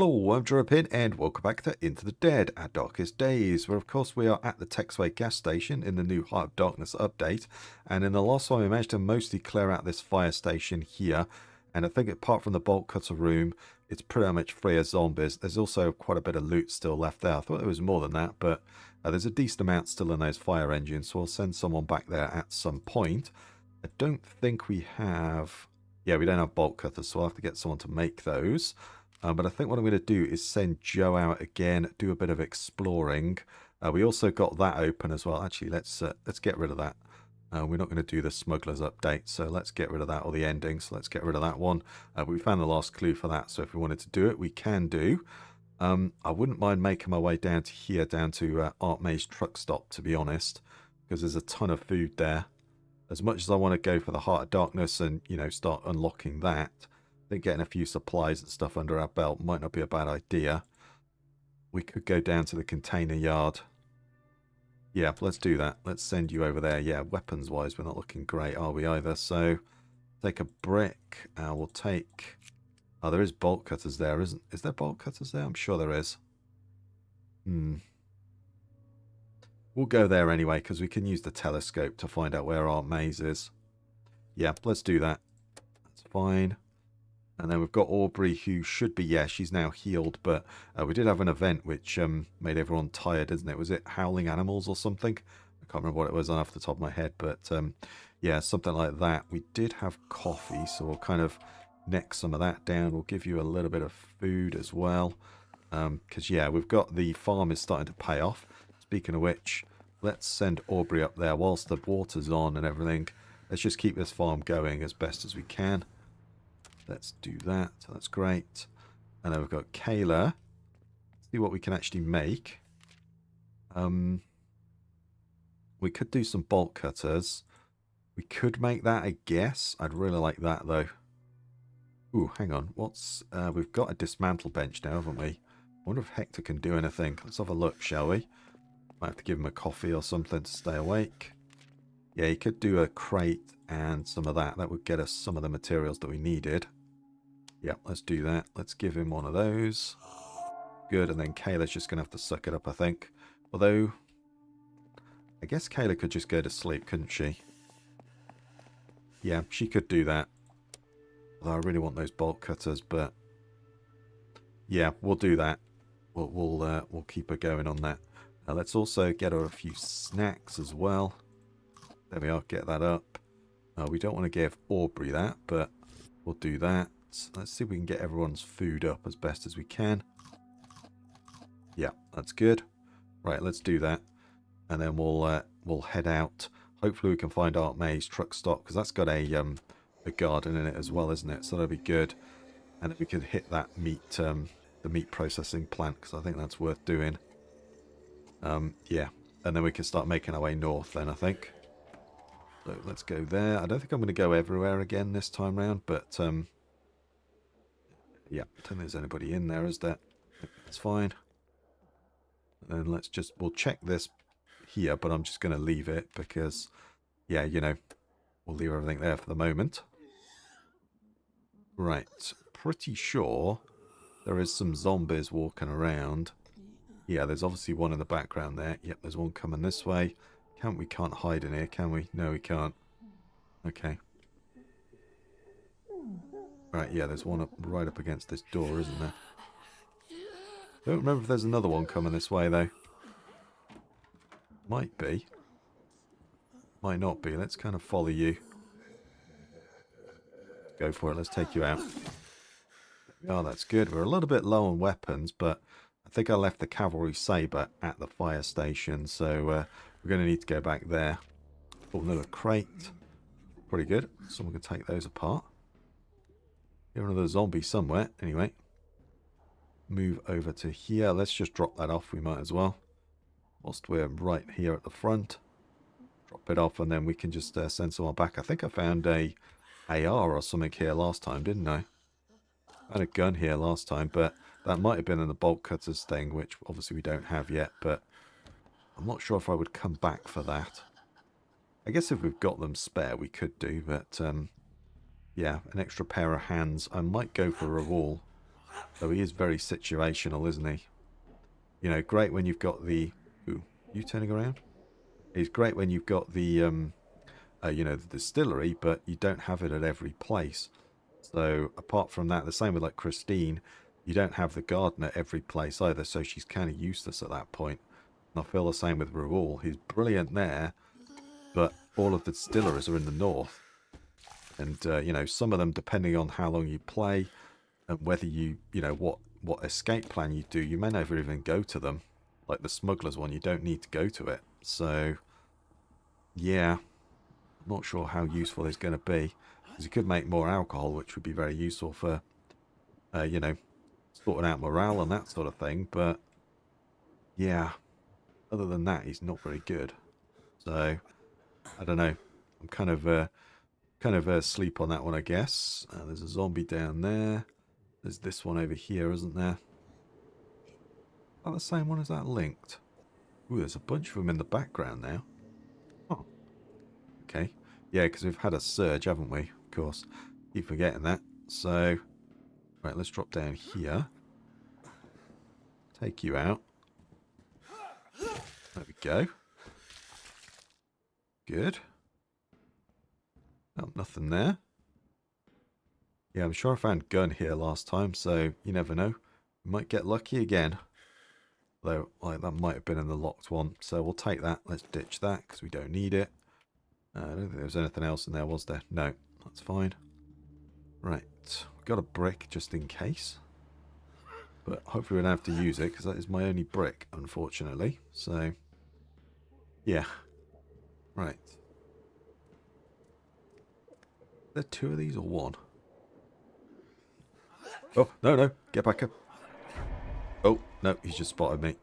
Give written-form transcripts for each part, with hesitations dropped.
Hello, I'm Jorapin, and welcome back to Into the Dead, Our Darkest Days, where of course we are at the Texway gas station in the new Heart of Darkness update. And in the last one we managed to mostly clear out this fire station here, and I think apart from the bolt cutter room, it's pretty much free of zombies. There's also quite a bit of loot still left there. I thought there was more than that, but there's a decent amount still in those fire engines, so I'll send someone back there at some point. I don't think we have... Yeah, we don't have bolt cutters, so I'll have to get someone to make those. But I think what I'm going to do is send Joe out again, do a bit of exploring. We also got that open as well. Actually, let's get rid of that. We're not going to do the smugglers update, so let's get rid of that, or the ending. So let's get rid of that one. But we found the last clue for that, so if we wanted to do it, we can do. I wouldn't mind making my way down to here, down to Art May's truck stop, to be honest, because there's a ton of food there. As much as I want to go for the Heart of Darkness and, you know, start unlocking that, I think getting a few supplies and stuff under our belt might not be a bad idea. We could go down to the container yard. Yeah, let's do that. Let's send you over there. Yeah, weapons-wise, we're not looking great, are we, either? So, take a brick. We'll take... Oh, there is bolt cutters there, isn't... Is there bolt cutters there? I'm sure there is. We'll go there anyway, because we can use the telescope to find out where Aunt May's is. Yeah, let's do that. That's fine. And then we've got Aubrey, who should be, yeah, she's now healed, but we did have an event which made everyone tired, isn't it? Was it Howling Animals or something? I can't remember what it was off the top of my head, but yeah, something like that. We did have coffee, so we'll kind of neck some of that down. We'll give you a little bit of food as well, because, yeah, we've got the farm is starting to pay off. Speaking of which, let's send Aubrey up there whilst the water's on and everything. Let's just keep this farm going as best as we can. Let's do that. That's great. And then we've got Kayla. Let's see what we can actually make. We could do some bolt cutters. We could make that, I guess. I'd really like that, though. Ooh, hang on. What's... we've got a dismantle bench now, haven't we? I wonder if Hector can do anything. Let's have a look, shall we? Might have to give him a coffee or something to stay awake. Yeah, he could do a crate and some of that. That would get us some of the materials that we needed. Yeah, let's do that. Let's give him one of those. Good, and then Kayla's just going to have to suck it up, I think. Although, I guess Kayla could just go to sleep, couldn't she? Yeah, she could do that. Although I really want those bolt cutters, but... Yeah, we'll do that. We'll keep her going on that. Let's also get her a few snacks as well. There we are, get that up. We don't want to give Aubrey that, but we'll do that. Let's see if we can get everyone's food up as best as we can. Yeah, that's good. Right, let's do that. And then we'll head out. Hopefully we can find Aunt May's truck stop, because that's got a garden in it as well, isn't it? So that'll be good. And then we can hit that meat, the meat processing plant, because I think that's worth doing. Yeah, and then we can start making our way north then, I think. So let's go there. I don't think I'm going to go everywhere again this time round, but yeah, I don't think there's anybody in there, is there? That's fine. And then we'll check this here, but I'm just going to leave it because, yeah, you know, we'll leave everything there for the moment. Right, pretty sure there is some zombies walking around. Yeah, there's obviously one in the background there. Yep, there's one coming this way. We can't hide in here, can we? No, we can't. Okay. Right, yeah, there's one right up against this door, isn't there? Don't remember if there's another one coming this way, though. Might be. Might not be. Let's kind of follow you. Go for it. Let's take you out. Oh, that's good. We're a little bit low on weapons, but I think I left the cavalry saber at the fire station, so we're going to need to go back there. Oh, another crate. Pretty good. Someone can take those apart. Hear another zombie somewhere. Anyway. Move over to here. Let's just drop that off. We might as well. Whilst we're right here at the front. Drop it off and then we can just send someone back. I think I found a AR or something here last time, didn't I? I had a gun here last time, but that might have been in the bolt cutters thing, which obviously we don't have yet, but I'm not sure if I would come back for that. I guess if we've got them spare, we could do, but yeah, an extra pair of hands. I might go for a wall. So he is very situational, isn't he? You know, great when you've got the... Ooh, you turning around? He's great when you've got the, you know, the distillery, but you don't have it at every place. So apart from that, the same with like Christine, you don't have the garden at every place either, so she's kind of useless at that point. And I feel the same with Raoul. He's brilliant there, but all of the distilleries are in the north. And, you know, some of them, depending on how long you play and whether you know, what escape plan you do, you may never even go to them. Like the smugglers one, you don't need to go to it. So, yeah, I'm not sure how useful it's going to be. Because you could make more alcohol, which would be very useful for, you know, sorting out morale and that sort of thing. But, yeah, other than that, he's not very good. So, I don't know. I'm kind of asleep on that one, I guess. There's a zombie down there. There's this one over here, isn't there? Oh, the same one as that linked. Ooh, there's a bunch of them in the background now. Oh, okay. Yeah, because we've had a surge, haven't we? Of course. Keep forgetting that. So, right, let's drop down here. Take you out. There we go. Good. Oh, nothing there. Yeah, I'm sure I found gun here last time, so you never know. We might get lucky again. Though, like, that might have been in the locked one. So we'll take that. Let's ditch that because we don't need it. I don't think there was anything else in there, was there? No, that's fine. Right, we've got a brick just in case. But hopefully we don't have to use it because that is my only brick, unfortunately. So, yeah. Right. Are there two of these or one? Oh, no, no. Get back up. Oh, no, he's just spotted me.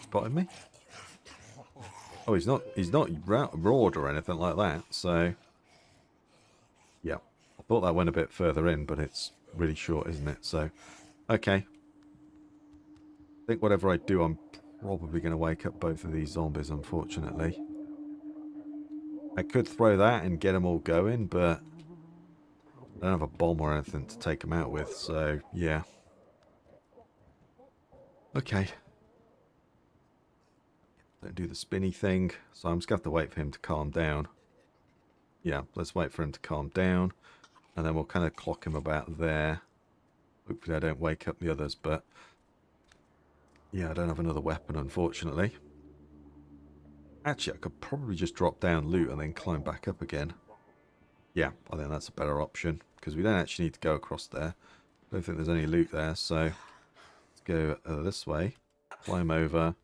Spotted me? Oh, he's not roared or anything like that, so... Yeah. I thought that went a bit further in, but it's really short, isn't it? So, okay. I think whatever I do, I'm probably going to wake up both of these zombies, unfortunately. I could throw that and get them all going, but I don't have a bomb or anything to take them out with, so yeah. Okay. Don't do the spinny thing, so I'm just going to have to wait for him to calm down. Yeah, let's wait for him to calm down, and then we'll kind of clock him about there. Hopefully I don't wake up the others, but yeah, I don't have another weapon, unfortunately. Actually, I could probably just drop down loot and then climb back up again. Yeah, I think that's a better option, because we don't actually need to go across there. I don't think there's any loot there, so let's go this way. Climb over.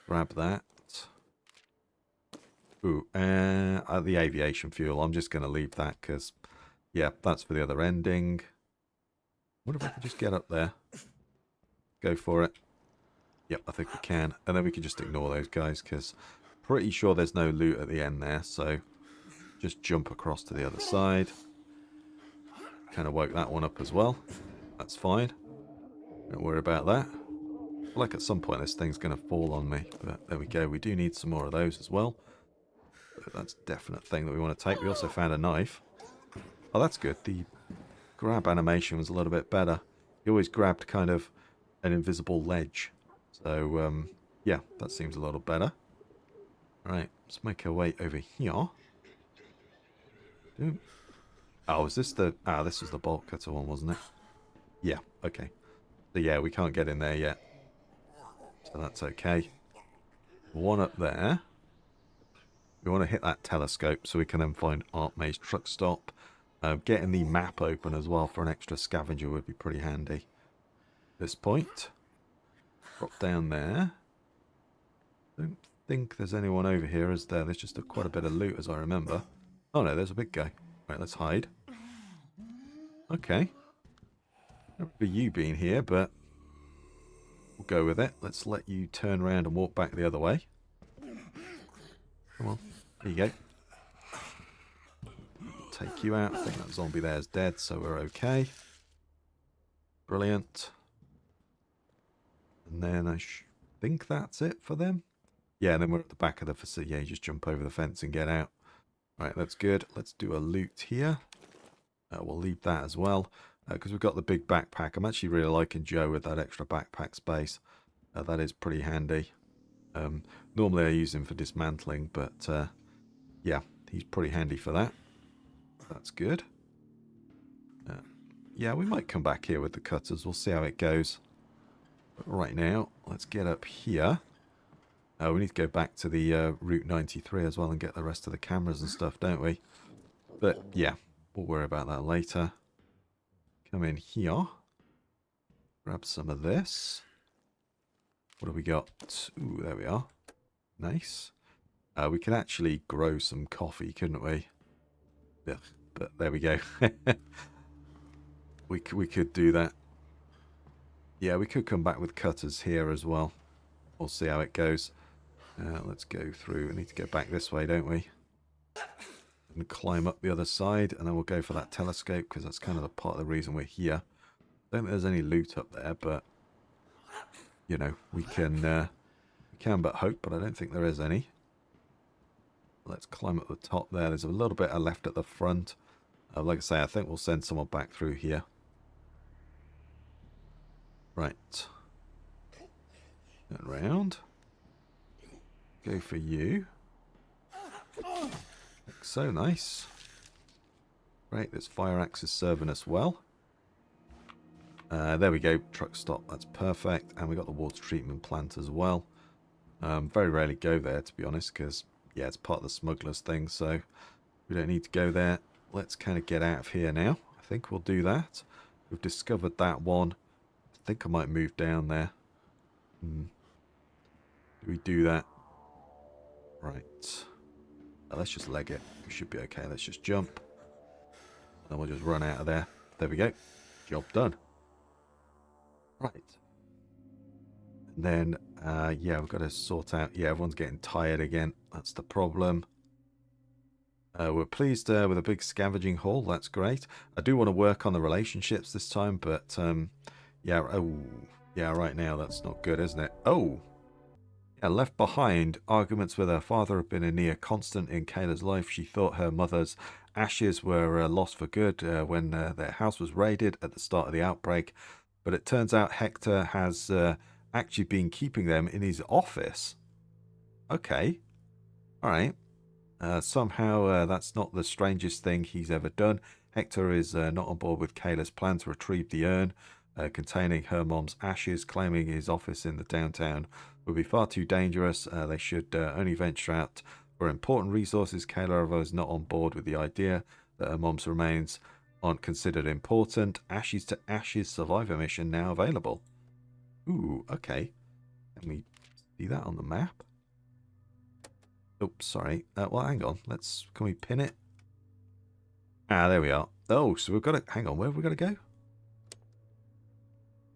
Grab that. Ooh, the aviation fuel. I'm just going to leave that, because, yeah, that's for the other ending. What if I could just get up there? Go for it. Yep, I think we can. And then we can just ignore those guys, because pretty sure there's no loot at the end there, so just jump across to the other side. Kind of woke that one up as well. That's fine. Don't worry about that. I feel like at some point this thing's going to fall on me, but there we go. We do need some more of those as well. But that's a definite thing that we want to take. We also found a knife. Oh, that's good. The grab animation was a little bit better. He always grabbed kind of an invisible ledge. So, yeah, that seems a little better. Right, let's make our way over here. Oh, is this the... Ah, this was the bolt cutter one, wasn't it? Yeah, okay. So, yeah, we can't get in there yet. So that's okay. One up there. We want to hit that telescope so we can then find Art May's truck stop. Getting the map open as well for an extra scavenger would be pretty handy. At this point. Drop down there. Don't think there's anyone over here, is there? There's just quite a bit of loot, as I remember. Oh no, there's a big guy. Right, let's hide. Okay. I don't remember you being here, but we'll go with it. Let's let you turn around and walk back the other way. Come on. There you go. Take you out. I think that zombie there is dead, so we're okay. Brilliant. And then I think that's it for them. Yeah, and then we're at the back of the facility. Yeah, you just jump over the fence and get out. Right, that's good. Let's do a loot here. We'll leave that as well, because we've got the big backpack. I'm actually really liking Joe with that extra backpack space. That is pretty handy. Normally I use him for dismantling, but yeah, he's pretty handy for that. That's good. Yeah, we might come back here with the cutters. We'll see how it goes. But right now, let's get up here. We need to go back to the Route 93 as well and get the rest of the cameras and stuff, don't we? But yeah, we'll worry about that later. Come in here. Grab some of this. What do we got? Ooh, there we are. Nice. We could actually grow some coffee, couldn't we? Ugh, but there we go. we could do that. Yeah, we could come back with cutters here as well. We'll see how it goes. Let's go through. We need to go back this way, don't we? And climb up the other side, and then we'll go for that telescope, because that's kind of the part of the reason we're here. Don't think there's any loot up there, but you know, we can but hope, but I don't think there is any. Let's climb up the top there. There's a little bit left at the front. Like I say, I think we'll send someone back through here. Right. Turn around. Go for you. Looks so nice. Great, this fire axe is serving us well. There we go, truck stop, that's perfect. And we got the water treatment plant as well. Very rarely go there, to be honest, because, yeah, it's part of the smugglers thing, so we don't need to go there. Let's kind of get out of here now. I think we'll do that. We've discovered that one. I think I might move down there. Do we do that? Right. Let's just leg it. We should be okay. Let's just jump. And we'll just run out of there. There we go. Job done. Right. And then, yeah, we've got to sort out... Yeah, everyone's getting tired again. That's the problem. We're pleased with a big scavenging haul. That's great. I do want to work on the relationships this time, but, yeah, oh, yeah, right now that's not good, isn't it? Oh! Yeah, left behind, arguments with her father have been a near constant in Kayla's life. She thought her mother's ashes were lost for good when their house was raided at the start of the outbreak. But it turns out Hector has actually been keeping them in his office. Okay. Alright. Somehow that's not the strangest thing he's ever done. Hector is not on board with Kayla's plan to retrieve the urn containing her mom's ashes, claiming his office in the downtown would be far too dangerous. They should only venture out for important resources. Kayla is not on board with the idea that her mom's remains aren't considered important. Ashes to Ashes survivor mission now available. Ooh, okay. Can we see that on the map? Oops, sorry. Well, hang on. Can we pin it? Ah, there we are. Oh, so we've got to... Hang on, where have we got to go?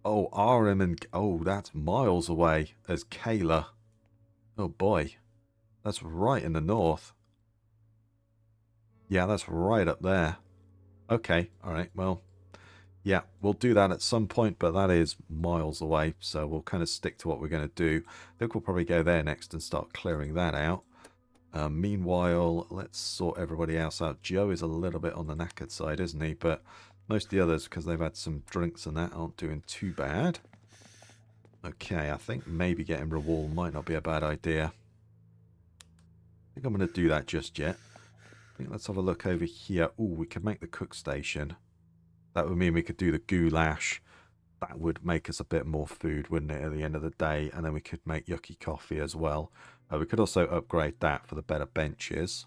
Oh, RM and... Oh, that's miles away as Kayla. Oh, boy. That's right in the north. Yeah, that's right up there. Okay, alright, well... Yeah, we'll do that at some point, but that is miles away, so we'll kind of stick to what we're going to do. I think we'll probably go there next and start clearing that out. Meanwhile, let's sort everybody else out. Joe is a little bit on the knackered side, isn't he? But most of the others, because they've had some drinks and that, aren't doing too bad. Okay, I think maybe getting Rawal might not be a bad idea. I think I'm going to do that just yet. I think let's have a look over here. Ooh, we could make the cook station. That would mean we could do the goulash. That would make us a bit more food, wouldn't it, at the end of the day? And then we could make yucky coffee as well. We could also upgrade that for the better benches.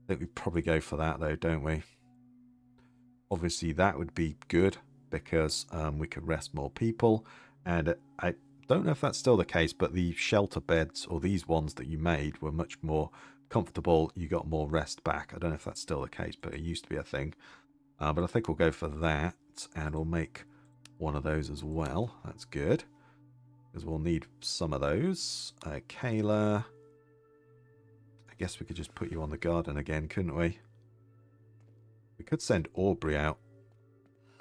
I think we probably go for that, though, don't we? Obviously, that would be good because we could rest more people. And I don't know if that's still the case, but the shelter beds, or these ones that you made, were much more comfortable. You got more rest back. I don't know if that's still the case, but it used to be a thing. But I think we'll go for that, and we'll make one of those as well. That's good, because we'll need some of those. Kayla, I guess we could just put you on the garden again, couldn't we? We could send Aubrey out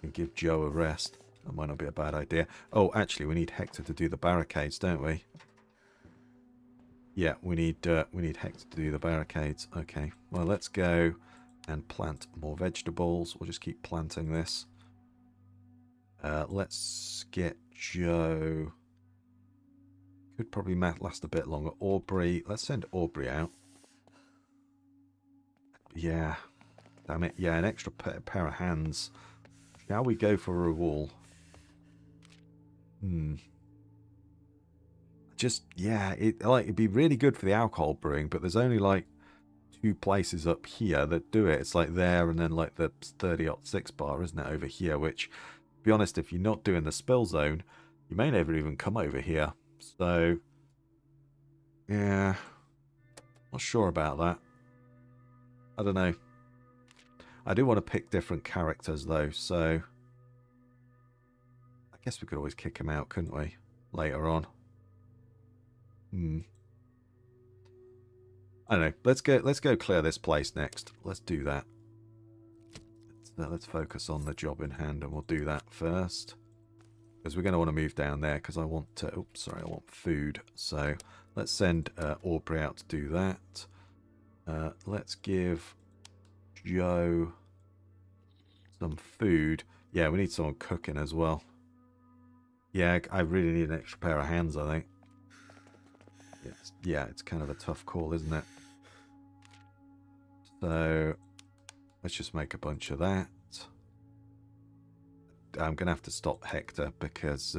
and give Joe a rest. That might not be a bad idea. Oh, actually, we need Hector to do the barricades, don't we? Yeah, we need Hector to do the barricades. Okay, well, let's go and plant more vegetables. We'll just keep planting this. Let's get Joe. Could probably last a bit longer. Aubrey. Let's send Aubrey out. Yeah. Damn it. Yeah, an extra pair of hands. Shall we go for a wall? Just, yeah, it'd be really good for the alcohol brewing, but there's only like 2 places up here that do it. It's like there and then like the 30-6 bar, isn't it, over here, which, to be honest, if you're not doing the spill zone, you may never even come over here. So, yeah, not sure about that. I don't know. I do want to pick different characters, though, so I guess we could always kick him out, couldn't we, later on? I don't know. Let's go clear this place next. Let's do that. Let's focus on the job in hand, and we'll do that first. Because we're going to want to move down there, because I want to... Oops, sorry, I want food. So let's send Aubrey out to do that. Let's give Joe some food. Yeah, we need someone cooking as well. Yeah, I really need an extra pair of hands, I think. Yeah, it's kind of a tough call, isn't it? So let's just make a bunch of that. I'm gonna have to stop Hector because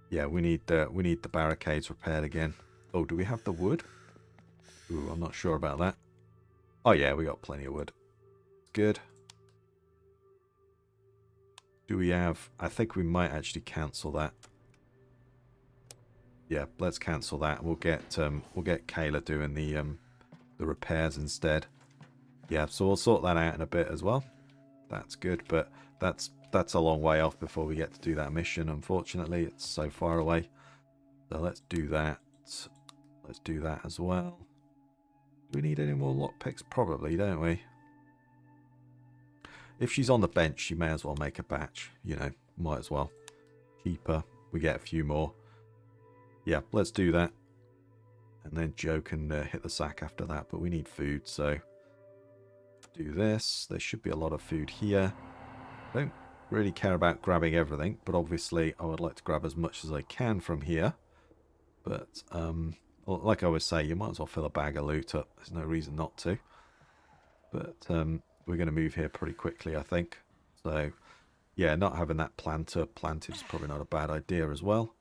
yeah, we need the barricades repaired again. Oh, do we have the wood? Ooh, I'm not sure about that. Oh yeah, we got plenty of wood. Good. Do we have... I think we might actually cancel that. Yeah, let's cancel that. We'll get Kayla doing the repairs instead. Yeah, so we'll sort that out in a bit as well. That's good, but that's a long way off before we get to do that mission. Unfortunately, it's so far away. So let's do that. Let's do that as well. Do we need any more lockpicks? Probably, don't we? If she's on the bench, she may as well make a batch. You know, might as well. Cheaper. We get a few more. Yeah, let's do that. And then Joe can hit the sack after that. But we need food, so... do this. There should be a lot of food here. Don't really care about grabbing everything, but obviously I would like to grab as much as I can from here. But like I always say, you might as well fill a bag of loot up. There's no reason not to. But we're going to move here pretty quickly, I think. So yeah, not having that planter planted is probably not a bad idea as well.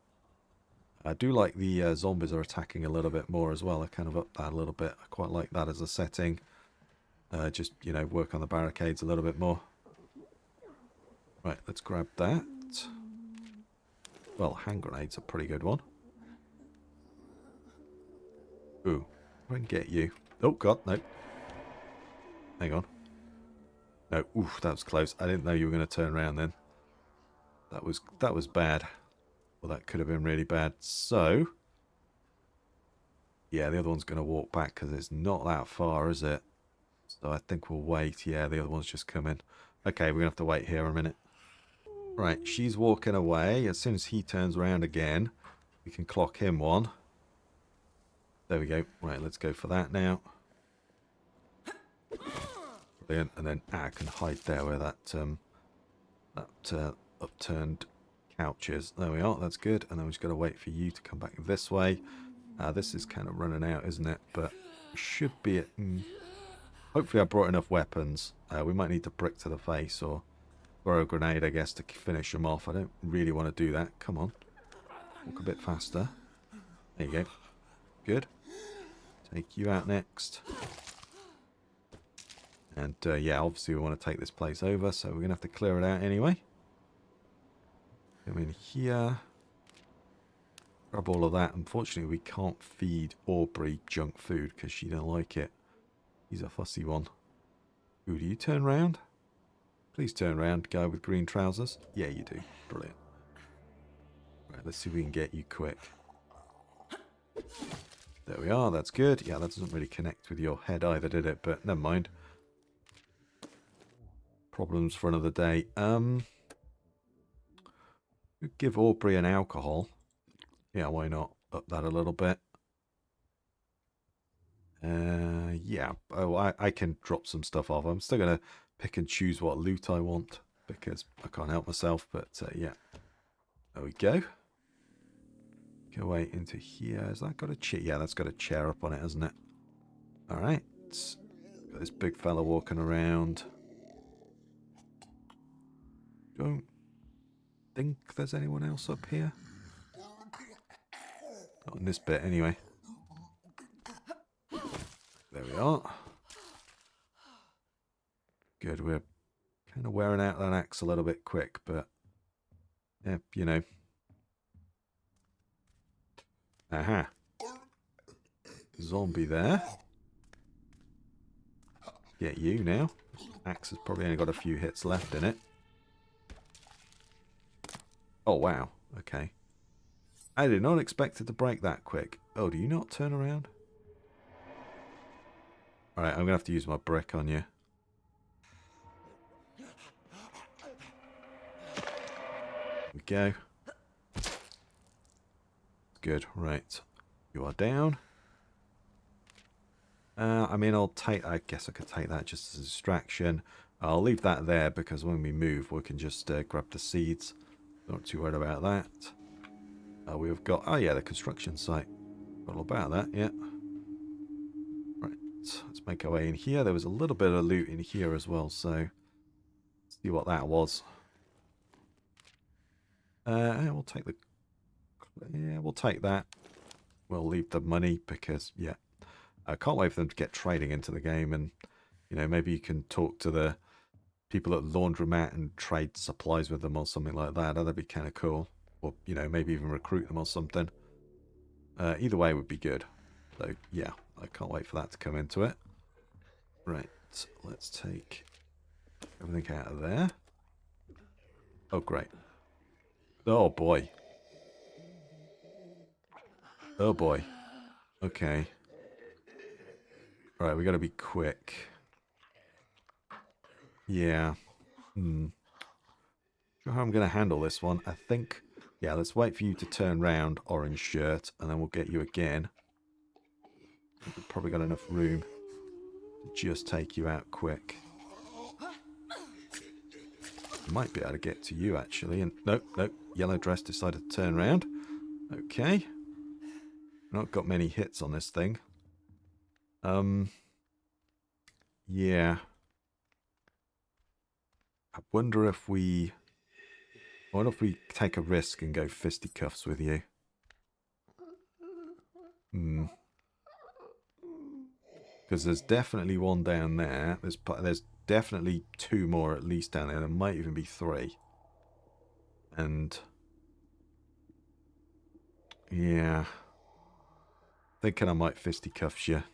I do like the zombies are attacking a little bit more as well. I kind of upped that a little bit. I quite like that as a setting. Just, you know, work on the barricades a little bit more. Right, let's grab that. Well, hand grenade's a pretty good one. Ooh, I can get you. Oh, God, no. Hang on. No, oof, that was close. I didn't know you were going to turn around then. That was bad. Well, that could have been really bad. So, yeah, the other one's going to walk back because it's not that far, is it? So I think we'll wait. Yeah, the other one's just coming. Okay, we're going to have to wait here a minute. Right, she's walking away. As soon as he turns around again, we can clock him one. There we go. Right, let's go for that now. Brilliant. And then I can hide there where that upturned couch is. There we are. That's good. And then we've just got to wait for you to come back this way. This is kind of running out, isn't it? But we should be at... hopefully I brought enough weapons. We might need to brick to the face or throw a grenade, I guess, to finish them off. I don't really want to do that. Come on. Walk a bit faster. There you go. Good. Take you out next. And yeah, obviously we want to take this place over, so we're going to have to clear it out anyway. Come in here. Grab all of that. Unfortunately, we can't feed Aubrey junk food because she don't like it. He's a fussy one. Ooh, do you turn round? Please turn round, guy with green trousers. Yeah, you do. Brilliant. Right, let's see if we can get you quick. There we are. That's good. Yeah, that doesn't really connect with your head either, did it? But never mind. Problems for another day. Give Aubrey an alcohol. Yeah, why not? Up that a little bit. Yeah. Oh, I can drop some stuff off. I'm still going to pick and choose what loot I want because I can't help myself. But yeah, there we go. Go away into here. Has that got a chair? Yeah, that's got a chair up on it, hasn't it? All right. Got this big fella walking around. Don't think there's anyone else up here. Not in this bit, anyway. There we are. Good. We're kind of wearing out that axe a little bit quick, but yeah, you know. Aha. Zombie there. Get you now. Axe has probably only got a few hits left in it. Oh, wow. Okay. I did not expect it to break that quick. Oh, do you not turn around? Alright, I'm going to have to use my brick on you. There we go. Good. Right. You are down. I mean, I guess I could take that just as a distraction. I'll leave that there because when we move, we can just grab the seeds. Not too worried about that. We've got, oh yeah, the construction site. Got all about that, yeah. Right, let's make our way in here. There was a little bit of loot in here as well, so let's see what that was. We'll take the, yeah, we'll take that. We'll leave the money because, yeah, I can't wait for them to get trading into the game, and you know, maybe you can talk to the people at the laundromat and trade supplies with them or something like that. That'd be kind of cool. Or, you know, maybe even recruit them or something. Either way would be good. So, yeah, I can't wait for that to come into it. Right, let's take everything out of there. Oh, great. Oh, boy. Oh, boy. Okay. Right, we got to be quick. Yeah. Sure how I'm going to handle this one. I think, yeah, let's wait for you to turn round, orange shirt, and then we'll get you again. We've probably got enough room to just take you out quick. Might be able to get to you, actually. And nope, yellow dress decided to turn round. Okay. Not got many hits on this thing. Yeah. I wonder if we take a risk and go fisticuffs with you. Because there's definitely one down there. There's definitely two more at least down there. There might even be three. And yeah, thinking I might fisticuffs you.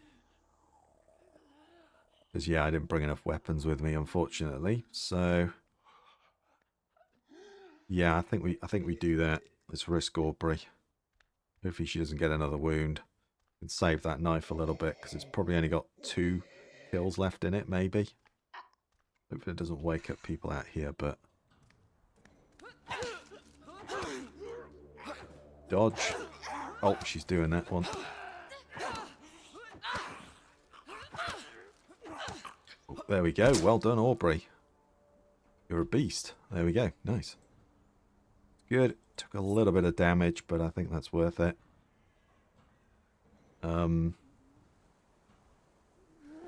Because yeah, I didn't bring enough weapons with me, unfortunately. So yeah, I think we do that. Let's risk Aubrey. Hopefully she doesn't get another wound. And save that knife a little bit because it's probably only got 2 kills left in it, maybe. Hopefully it doesn't wake up people out here, but dodge. Oh, she's doing that one. Oh, there we go. Well done, Aubrey. You're a beast. There we go. Nice. Good. Took a little bit of damage, but I think that's worth it.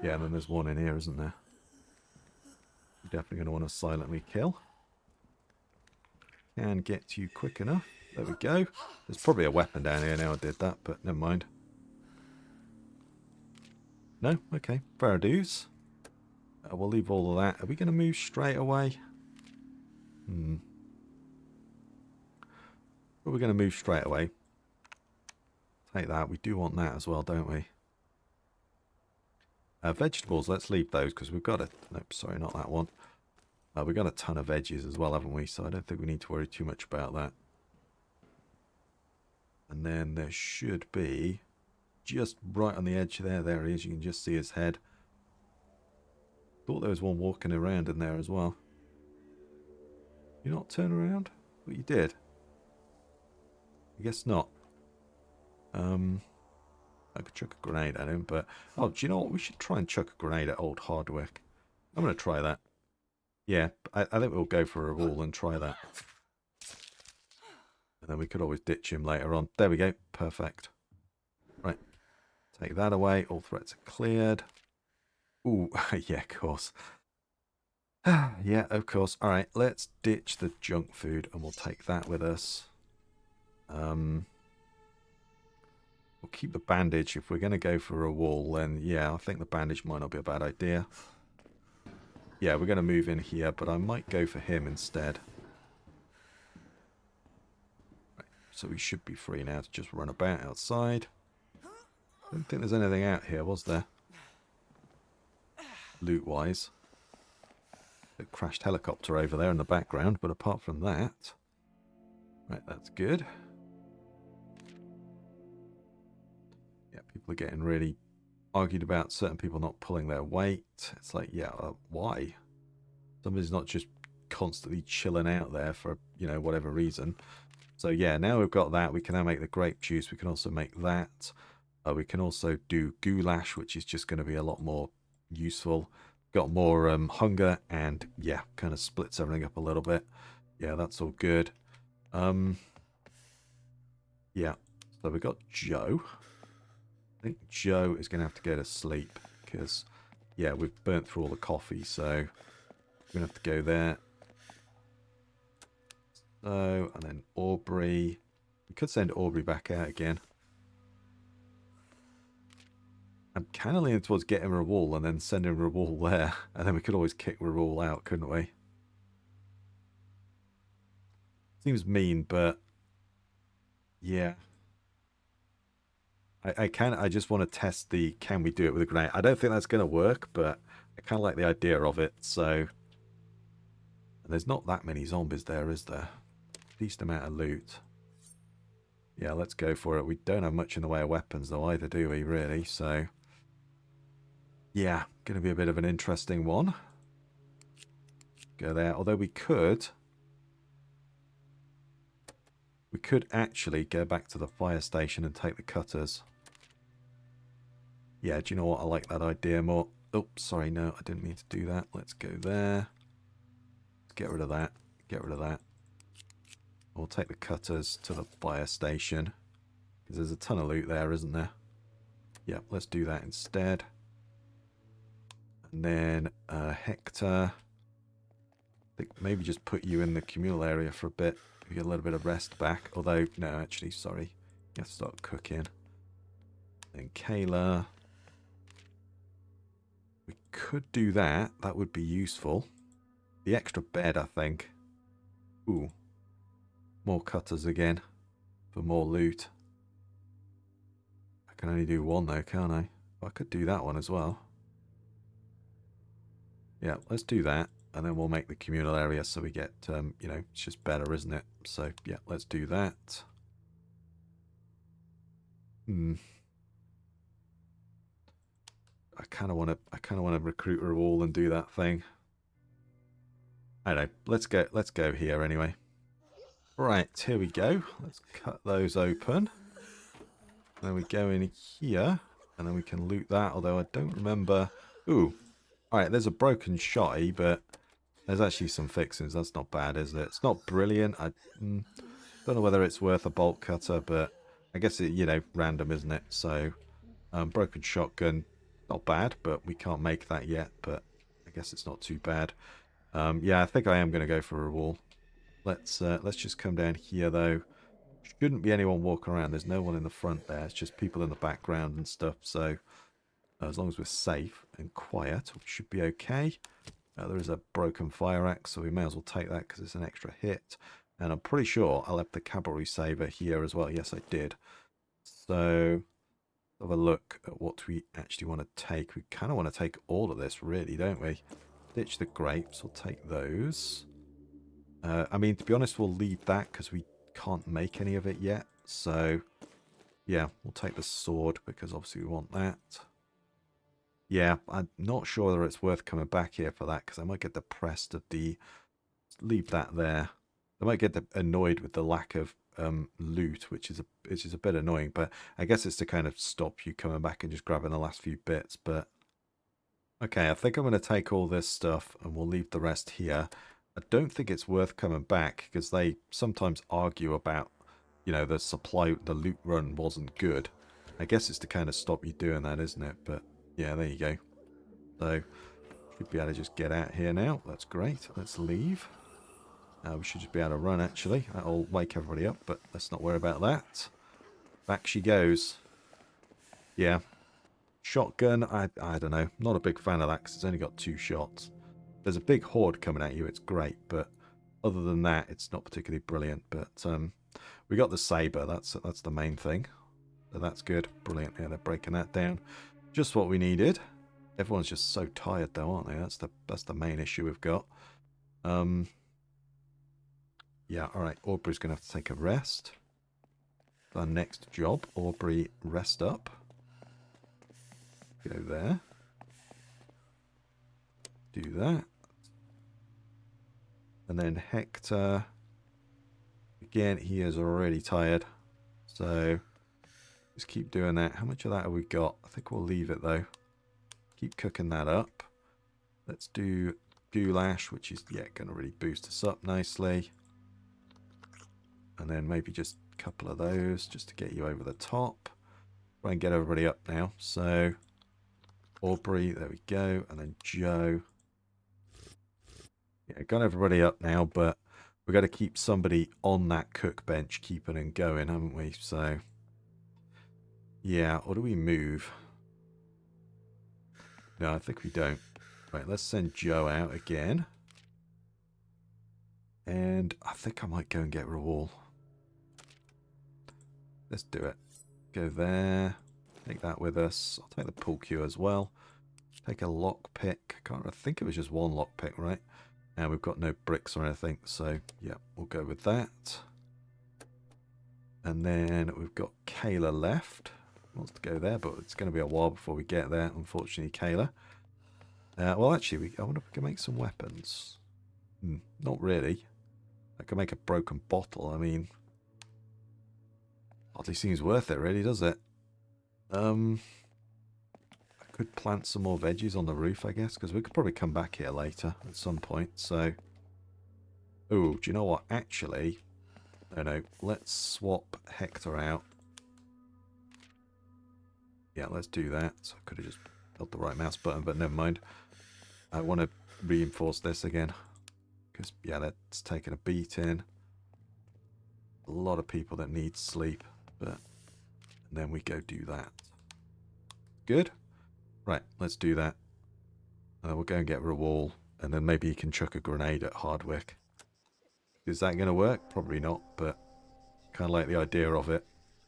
Yeah, and then there's one in here, isn't there? You're definitely going to want to silently kill. Can get to you quick enough. There we go. There's probably a weapon down here now I did that, but never mind. No? Okay. Fair dues. We'll leave all of that. Are we going to move straight away? Well, we're going to move straight away. Take that. We do want that as well, don't we? Vegetables, let's leave those because we've got a... Nope, sorry, not that one. We've got a ton of veggies as well, haven't we? So I don't think we need to worry too much about that. And then there should be... Just right on the edge there, there he is. You can just see his head. Thought there was one walking around in there as well. You not turn around? But you did. I guess not. I could chuck a grenade at him, but... Oh, do you know what? We should try and chuck a grenade at old Hardwick. I'm going to try that. Yeah, I think we'll go for a wall and try that. And then we could always ditch him later on. There we go. Perfect. Right. Take that away. All threats are cleared. Ooh, yeah, of course. Yeah, of course. All right, let's ditch the junk food and we'll take that with us. We'll keep the bandage. If we're going to go for a wall, then yeah, I think the bandage might not be a bad idea. Yeah, we're going to move in here, but I might go for him instead. Right, so we should be free now to just run about outside. I don't think there's anything out here, was there? Loot-wise. A crashed helicopter over there in the background, but apart from that... Right, that's good. Yeah, people are getting really argued about certain people not pulling their weight. It's like, yeah, why? Somebody's not just constantly chilling out there for, you know, whatever reason. So yeah, now we've got that. We can now make the grape juice. We can also make that. We can also do goulash, which is just going to be a lot more useful. Got more hunger and yeah, kind of splits everything up a little bit. Yeah, that's all good. Yeah, so we got Joe. I think Joe is going to have to go to sleep because, yeah, we've burnt through all the coffee, so we're going to have to go there. So, and then Aubrey. We could send Aubrey back out again. I'm kind of leaning towards getting Rawal and then sending Rawal there. And then we could always kick Rawal out, couldn't we? Seems mean, but yeah. I just want to test the can we do it with a grenade. I don't think that's going to work, but I kind of like the idea of it. So, and there's not that many zombies there, is there? Decent amount of loot. Yeah, let's go for it. We don't have much in the way of weapons though either, do we, really? So, yeah, going to be a bit of an interesting one. Go there. Although we could actually go back to the fire station and take the cutters. Yeah, do you know what? I like that idea more. Oh, sorry, no, I didn't mean to do that. Let's go there. Let's get rid of that. Get rid of that. We'll take the cutters to the fire station. Because there's a ton of loot there, isn't there? Yeah, let's do that instead. And then Hector. I think maybe just put you in the communal area for a bit. You get a little bit of rest back. Although, no, actually, sorry. You have to start cooking. Then Kayla. We could do that. That would be useful. The extra bed, I think. Ooh. More cutters again. For more loot. I can only do one though, can't I? I could do that one as well. Yeah, let's do that. And then we'll make the communal area so we get, you know, it's just better, isn't it? So, yeah, let's do that. I kind of want to recruit her all and do that thing. I don't know. Let's go here anyway. Right, here we go. Let's cut those open. Then we go in here, and then we can loot that, although I don't remember. Ooh. Alright, there's a broken shotty, but there's actually some fixings. That's not bad, is it? It's not brilliant. I don't know whether it's worth a bolt cutter, but I guess it, you know, random, isn't it? So, broken shotgun, not bad, but we can't make that yet, but I guess it's not too bad. Yeah, I think I am going to go for a wall. Let's just come down here, though. Shouldn't be anyone walking around. There's no one in the front there. It's just people in the background and stuff. So as long as we're safe and quiet, we should be okay. There is a broken fire axe, so we may as well take that because it's an extra hit. And I'm pretty sure I left the cavalry saber here as well. Yes, I did. So have a look at what we actually want to take. We kind of want to take all of this, really, don't we? Ditch the grapes. We'll take those. I mean, to be honest, we'll leave that because we can't make any of it yet. So, yeah, we'll take the sword because obviously we want that. Yeah, I'm not sure whether it's worth coming back here for that because I might get depressed at the... Leave that there. I might get annoyed with the lack of loot, which is a bit annoying. But I guess it's to kind of stop you coming back and just grabbing the last few bits. But okay, I think I'm going to take all this stuff and we'll leave the rest here. I don't think it's worth coming back because they sometimes argue about, you know, the loot run wasn't good. I guess it's to kind of stop you doing that, isn't it? But yeah, there you go. So should be able to just get out here now. That's great. Let's leave. We should just be able to run, actually. That'll wake everybody up, but let's not worry about that. Back she goes. Yeah. Shotgun, I don't know. Not a big fan of that because it's only got 2 shots. There's a big horde coming at you. It's great, but other than that, it's not particularly brilliant. But we got the saber. That's the main thing. So that's good. Brilliant. Yeah, they're breaking that down. Just what we needed. Everyone's just so tired, though, aren't they? That's the main issue we've got. Yeah, all right. Aubrey's going to have to take a rest. Our next job, Aubrey, rest up. Go there. Do that. And then Hector, again, he is already tired. So just keep doing that. How much of that have we got? I think we'll leave it, though. Keep cooking that up. Let's do goulash, which is, yeah, going to really boost us up nicely. And then maybe just a couple of those just to get you over the top. Try and get everybody up now. So Aubrey, there we go. And then Joe. Yeah, got everybody up now, but we've got to keep somebody on that cook bench keeping and going, haven't we? So, yeah, or do we move? No, I think we don't. Right, let's send Joe out again. And I think I might go and get Rawal. Let's do it. Go there. Take that with us. I'll take the pool cue as well. Take a lockpick. I think it was just 1 lockpick, right? And we've got no bricks or anything, so yeah, we'll go with that. And then we've got Kayla left. Wants to go there, but it's going to be a while before we get there, unfortunately, Kayla. Well, actually, I wonder if we can make some weapons. Not really. I can make a broken bottle. I mean, hardly seems worth it, really, does it? I could plant some more veggies on the roof, I guess, because we could probably come back here later at some point. So, oh, do you know what? Actually, no, let's swap Hector out. Yeah, let's do that. So I could have just held the right mouse button, but never mind. I want to reinforce this again because, yeah, that's taking a beating. A lot of people that need sleep, but and then we go do that. Good. Right, let's do that. We'll go and get Rawal, and then maybe he can chuck a grenade at Hardwick. Is that going to work? Probably not, but kind of like the idea of it.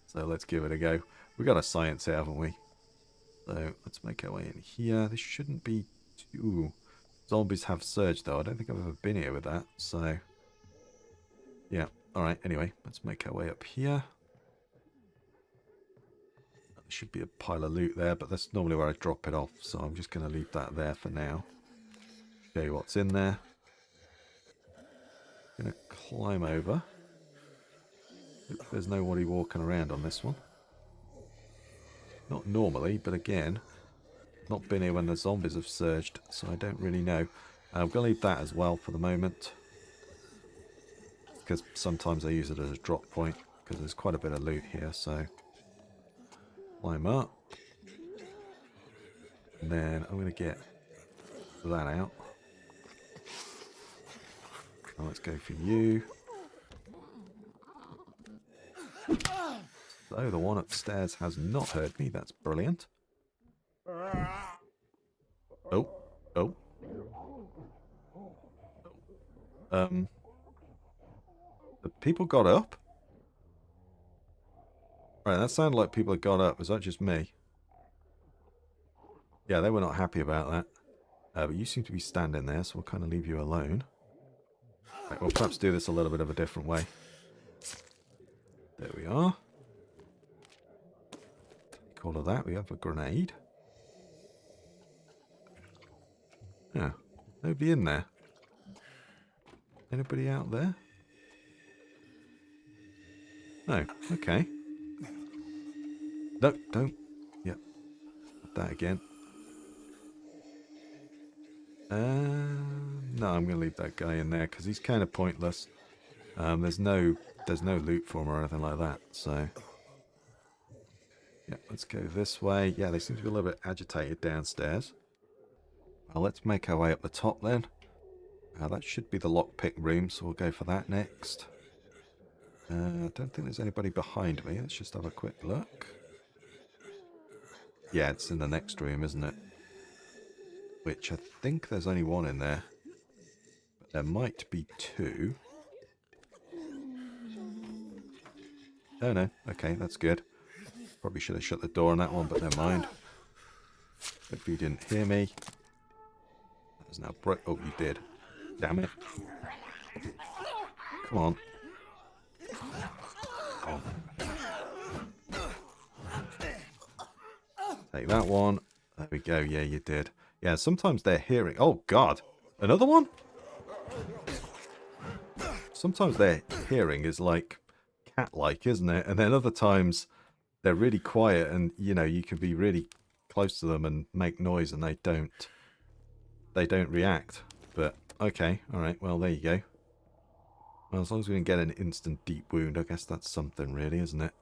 So let's give it a go. We've got a science here, haven't we? So let's make our way in here. This shouldn't be too... Zombies have surged, though. I don't think I've ever been here with that, so... Yeah, alright, anyway, let's make our way up here. There should be a pile of loot there, but that's normally where I drop it off, so I'm just going to leave that there for now. Show you what's in there. Going to climb over. There's nobody walking around on this one. Not normally, but again, not been here when the zombies have surged, so I don't really know. I'm going to leave that as well for the moment, because sometimes I use it as a drop point, because there's quite a bit of loot here, so... Climb up. And then I'm going to get that out. Now let's go for you. So the one upstairs has not heard me. That's brilliant. Oh. Oh. The people got up? Right, that sounded like people had got up. Was that just me? Yeah, they were not happy about that. But you seem to be standing there, so we'll kind of leave you alone. Right, we'll perhaps do this a little bit of a different way. There we are. Take all of that. We have a grenade. Yeah, nobody in there. Anybody out there? No. Okay. No, don't. Yep. That again. No, I'm going to leave that guy in there because he's kind of pointless. There's no loot for him or anything like that. So, yeah, let's go this way. Yeah, they seem to be a little bit agitated downstairs. Well, let's make our way up the top then. That should be the lockpick room, so we'll go for that next. I don't think there's anybody behind me. Let's just have a quick look. Yeah, it's in the next room, isn't it? Which I think there's only one in there. But there might be two. Oh no, okay, that's good. Probably should have shut the door on that one, but never mind. If you didn't hear me. That was now brick. Oh, you did. Damn it. Come on. Oh. Take that one. There we go. Yeah, you did. Yeah, sometimes they're hearing... Oh, God. Another one? Sometimes their hearing is like cat-like, isn't it? And then other times they're really quiet and, you know, you can be really close to them and make noise and they don't react. But, okay. All right. Well, there you go. Well, as long as we didn't get an instant deep wound, I guess that's something really, isn't it?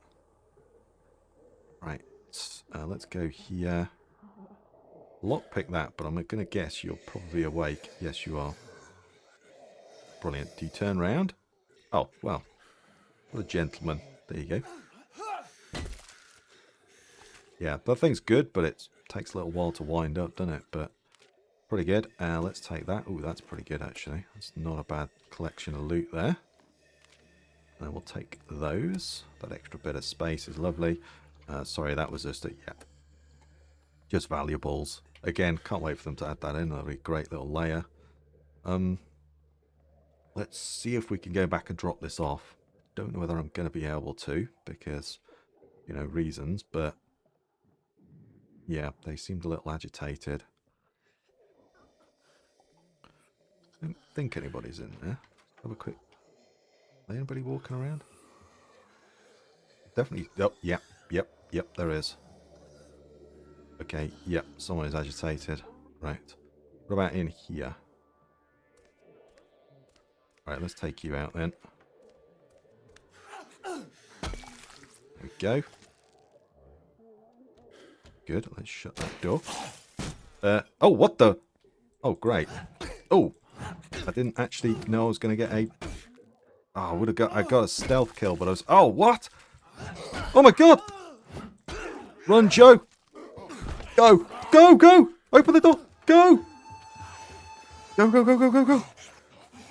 Right. Let's go here. Lockpick that, but I'm going to guess you're probably awake. Yes, you are. Brilliant. Do you turn round? Oh, well. What a gentleman. There you go. Yeah, that thing's good, but it takes a little while to wind up, doesn't it? But pretty good. Let's take that. Ooh, that's pretty good, actually. That's not a bad collection of loot there. And we'll take those. That extra bit of space is lovely. Sorry, that was just just valuables. Again, can't wait for them to add that in. That'll be a great little layer. Let's see if we can go back and drop this off. Don't know whether I'm going to be able to because, you know, reasons. But yeah, they seemed a little agitated. I don't think anybody's in there. Have a quick... Anybody walking around? Definitely. Oh, yep, there is. Okay, yep, someone is agitated. Right. What about in here? Right, let's take you out then. There we go. Good, let's shut that door. Oh, what the? Oh, great. Oh, I didn't actually know I was going to get a... Oh, I got a stealth kill, but I was... Oh, what? Oh my god! Run, Joe! Go! Go, go! Open the door! Go! Go, go, go, go, go, go!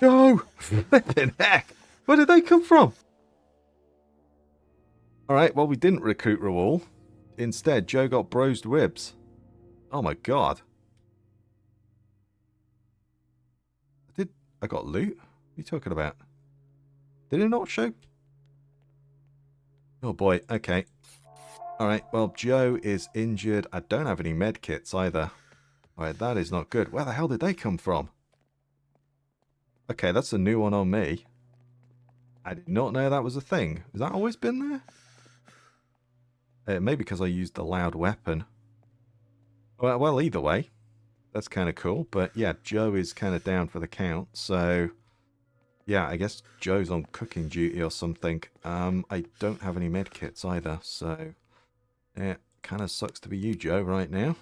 Go! Flippin' heck! Where did they come from? Alright, well, we didn't recruit Raoul. Instead, Joe got brosed ribs. Oh my god. I got loot? What are you talking about? Did it not show? Oh boy, okay. Alright, well, Joe is injured. I don't have any med kits either. Alright, that is not good. Where the hell did they come from? Okay, that's a new one on me. I did not know that was a thing. Has that always been there? Maybe because I used the loud weapon. Well, either way. That's kind of cool. But yeah, Joe is kind of down for the count. So, yeah, I guess Joe's on cooking duty or something. I don't have any med kits either. So, it kind of sucks to be you, Joe, right now.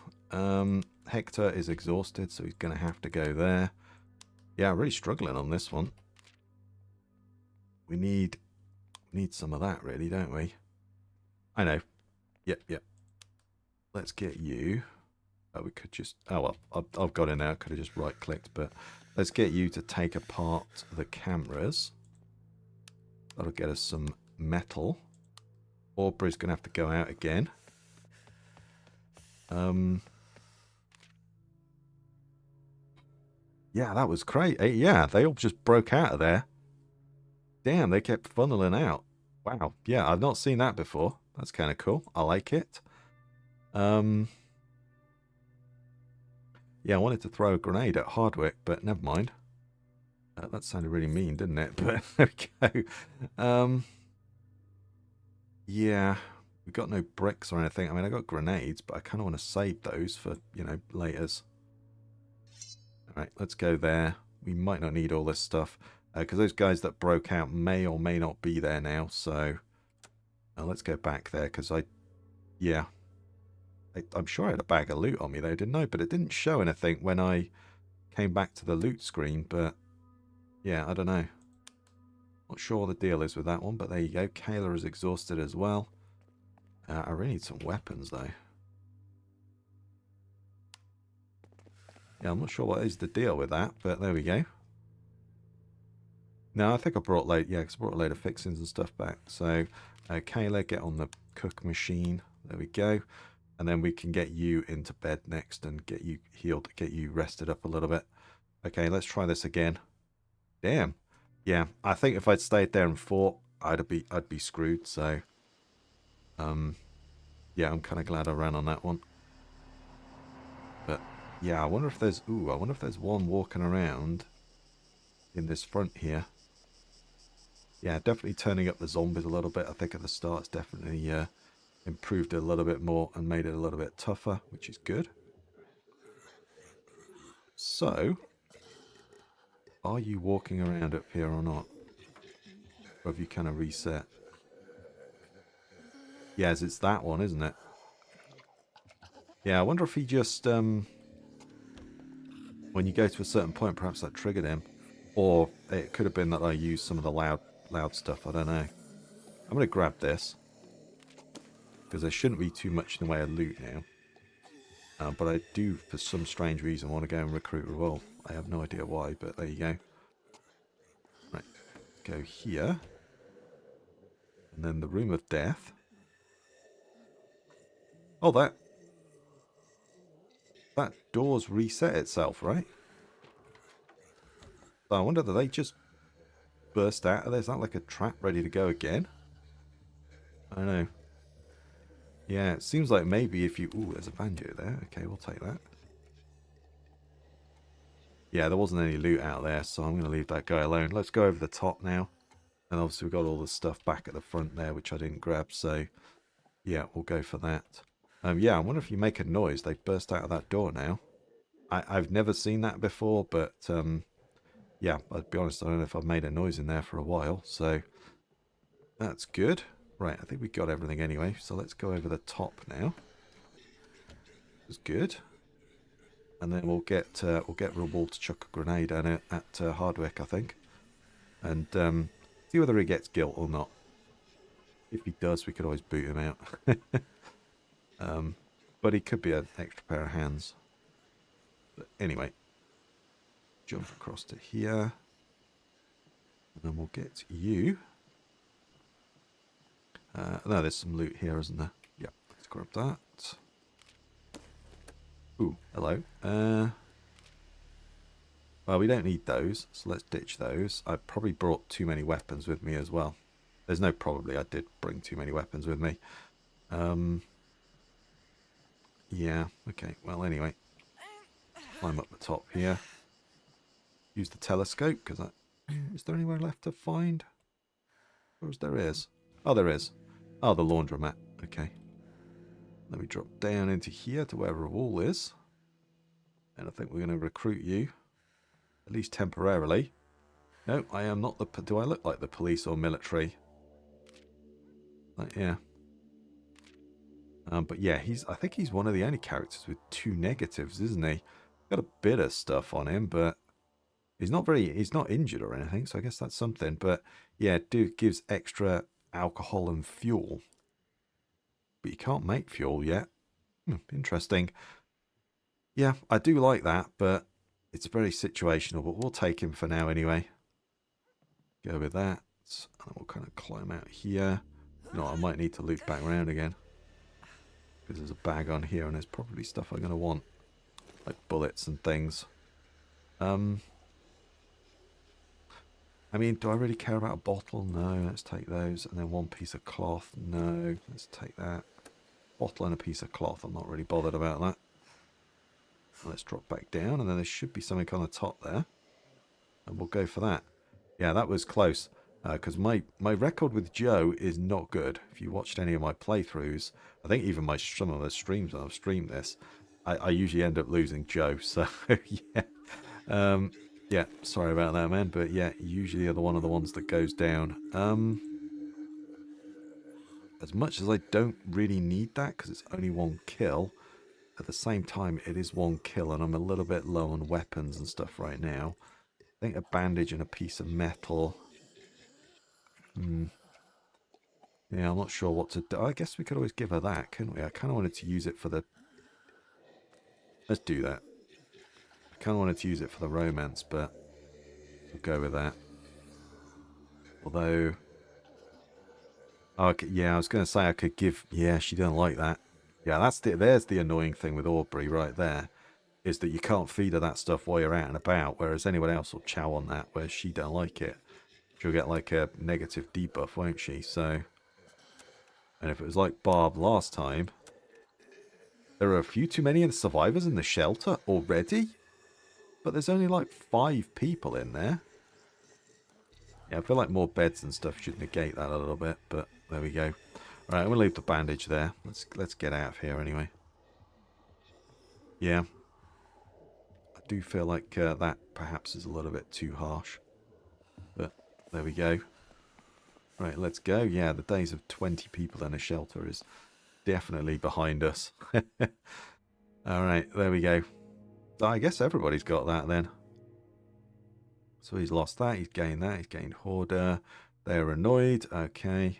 Hector is exhausted, so he's going to have to go there. Yeah, really struggling on this one. We need some of that, really, don't we? I know. Yep. Let's get you. Oh, we could just... Oh, well, I've got it now. I could have just right-clicked, but let's get you to take apart the cameras. That'll get us some metal. Aubrey's going to have to go out again. Yeah, that was crazy. Yeah, they all just broke out of there. Damn, they kept funneling out. Wow. Yeah, I've not seen that before. That's kind of cool. I like it. Yeah, I wanted to throw a grenade at Hardwick, but never mind. That sounded really mean, didn't it? But there we go. Yeah, we got no bricks or anything. I mean, I got grenades, but I kind of want to save those for, you know, laters. All right, let's go there. We might not need all this stuff because those guys that broke out may or may not be there now. So let's go back there because yeah, I'm sure I had a bag of loot on me though, didn't I? But it didn't show anything when I came back to the loot screen. But yeah, I don't know. Not sure what the deal is with that one, but there you go. Kayla is exhausted as well. I really need some weapons though. Yeah, I'm not sure what is the deal with that, but there we go. No, I think I brought I brought a load of fixings and stuff back. So, Kayla, get on the cook machine. There we go. And then we can get you into bed next and get you healed, get you rested up a little bit. Okay, let's try this again. Damn. Yeah, I think if I'd stayed there and fought, I'd be screwed. So, yeah, I'm kind of glad I ran on that one. But yeah, I wonder if there's one walking around in this front here. Yeah, definitely turning up the zombies a little bit. I think at the start it's definitely improved it a little bit more and made it a little bit tougher, which is good. So, are you walking around up here or not? Or have you kind of reset? Yes, it's that one, isn't it? Yeah, I wonder if he just, when you go to a certain point, perhaps that triggered him. Or it could have been that I used some of the loud stuff. I don't know. I'm going to grab this. Because there shouldn't be too much in the way of loot now. But I do, for some strange reason, want to go and recruit Revolve. I have no idea why, but there you go. Right, go here. And then the Room of Death. Oh, that door's reset itself, right? So I wonder, did they just burst out of there? Is that like a trap ready to go again? I don't know. Yeah, it seems like maybe if you... Ooh, there's a banjo there. Okay, we'll take that. Yeah, there wasn't any loot out there, so I'm going to leave that guy alone. Let's go over the top now. And obviously we've got all the stuff back at the front there, which I didn't grab, so... Yeah, we'll go for that. Yeah, I wonder if you make a noise, they burst out of that door now. I've never seen that before, but... yeah, I'll be honest, I don't know if I've made a noise in there for a while, so... That's good. Right, I think we got everything anyway, so let's go over the top now. That's good. And then we'll get Rewald to chuck a grenade down at Hardwick, I think. And see whether he gets guilt or not. If he does, we could always boot him out. But he could be an extra pair of hands. But anyway, jump across to here. And then we'll get you. No, there's some loot here, isn't there? Yeah, let's grab that. Ooh, hello. Well, we don't need those, so let's ditch those. I probably brought too many weapons with me as well. There's no probably, I did bring too many weapons with me. Yeah, okay, well anyway. Climb up the top here. Use the telescope, because is there anywhere left to find? Or there is? Oh, there is. Oh, the laundromat. Okay. Let me drop down into here to where Rawul is. And I think we're going to recruit you. At least temporarily. No, I am not the... Do I look like the police or military? Yeah. But yeah, I think he's one of the only characters with 2 negatives, isn't he? Got a bit of stuff on him, but he's not injured or anything, so I guess that's something. But yeah, dude gives extra alcohol and fuel. But you can't make fuel yet. Interesting. Yeah, I do like that, but it's very situational, but we'll take him for now anyway. Go with that. And we'll kind of climb out here. You know what, I might need to loop back around again. Because there's a bag on here and there's probably stuff I'm going to want. Like bullets and things. I mean, do I really care about a bottle? No, let's take those. And then 1 piece of cloth. No, let's take that. Bottle and a piece of cloth. I'm not really bothered about that. Let's drop back down, and then there should be something on the top there. And we'll go for that. Yeah, that was close. Because my record with Joe is not good. If you watched any of my playthroughs, I think even some of the streams when I've streamed this, I usually end up losing Joe. So yeah, yeah. Sorry about that, man. But yeah, usually are one of the ones that goes down. As much as I don't really need that because it's only one kill, at the same time it is one kill, and I'm a little bit low on weapons and stuff right now. I think a bandage and a piece of metal. Yeah, I'm not sure what to do. I guess we could always give her that, couldn't we? I kind of wanted to use it for the... Let's do that. I kind of wanted to use it for the romance, but we'll go with that. Although... Oh, okay, yeah, I was going to say I could give... Yeah, she didn't like that. Yeah, there's the annoying thing with Aubrey right there, is that you can't feed her that stuff while you're out and about, whereas anyone else will chow on that, whereas she don't like it. She'll get like a negative debuff, won't she? So... And if it was like Barb last time... There are a few too many survivors in the shelter already? But there's only like 5 people in there. Yeah, I feel like more beds and stuff should negate that a little bit, but there we go. Alright, I'm going to leave the bandage there. Let's get out of here anyway. Yeah. I do feel like that perhaps is a little bit too harsh. But there we go. Right, let's go. Yeah, the days of 20 people in a shelter is definitely behind us. Alright, there we go. I guess everybody's got that then. So he's lost that, he's gained that, he's gained Hoarder. They're annoyed, okay.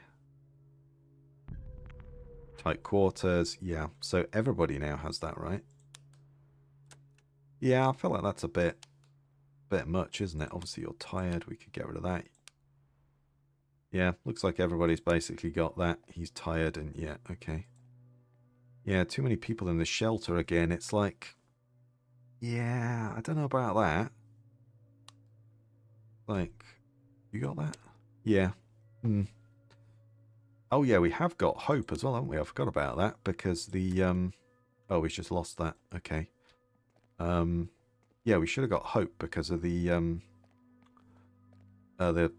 Tight quarters, yeah. So everybody now has that, right? Yeah, I feel like that's a bit much, isn't it? Obviously you're tired, we could get rid of that. Yeah, looks like everybody's basically got that. He's tired and yeah, okay. Yeah, too many people in the shelter again. It's like, yeah, I don't know about that. Like, you got that? Yeah. Oh yeah, we have got hope as well, haven't we? I forgot about that because the oh, we just lost that. Okay. Yeah, we should have got hope because of the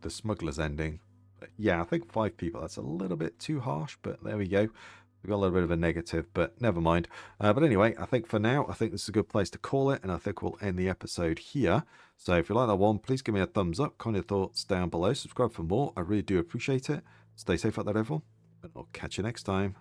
smuggler's ending. But yeah, I think 5 people. That's a little bit too harsh, but there we go. We've got a little bit of a negative, but never mind. But anyway, I think for now, I think this is a good place to call it, and I think we'll end the episode here. So if you like that one, please give me a thumbs up, comment your thoughts down below, subscribe for more. I really do appreciate it. Stay safe out there, everyone, and I'll catch you next time.